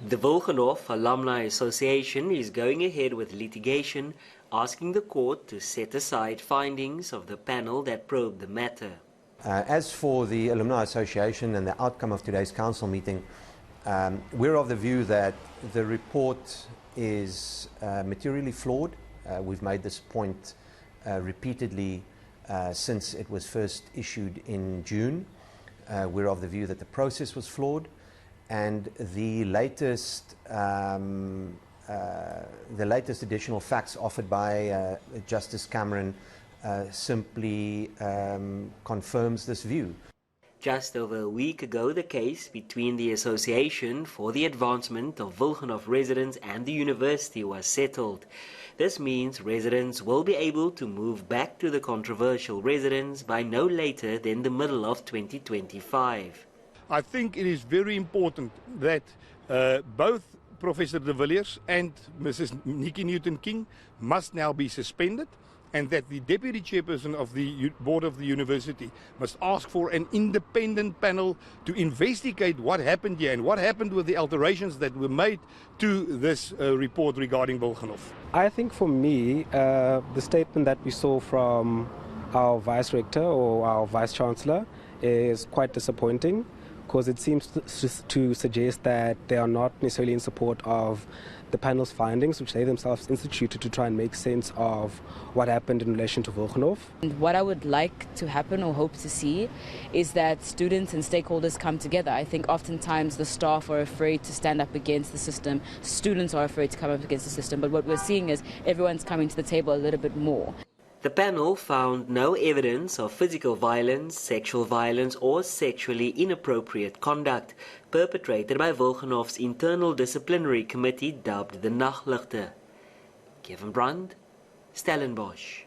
The Wilgenhof Alumni Association is going ahead with litigation, asking the court to set aside findings of the panel that probed the matter. As for the Alumni Association and the outcome of today's council meeting, we're of the view that the report is materially flawed. We've made this point repeatedly since it was first issued in June. We're of the view that the process was flawed, and the latest additional facts offered by Justice Cameron simply confirms this view. Just over a week ago, the case between the Association for the Advancement of Wilgenhof Residents and the university was settled. This means residents will be able to move back to the controversial residence by no later than the middle of 2025. I think it is very important that both Professor de Villiers and Mrs. Nikki Newton-King must now be suspended, and that the Deputy Chairperson of the Board of the University must ask for an independent panel to investigate what happened here and what happened with the alterations that were made to this report regarding Wilgenhof. I think for me, the statement that we saw from our Vice-Rector or our Vice-Chancellor is quite disappointing, because it seems to suggest that they are not necessarily in support of the panel's findings, which they themselves instituted to try and make sense of what happened in relation to Wilgenhof. And what I would like to happen or hope to see is that students and stakeholders come together. I think oftentimes the staff are afraid to stand up against the system, students are afraid to come up against the system, but what we're seeing is everyone's coming to the table a little bit more. The panel found no evidence of physical violence, sexual violence, or sexually inappropriate conduct perpetrated by Wilgenhof's internal disciplinary committee dubbed the Nachtligte. Kevin Brandt, Stellenbosch.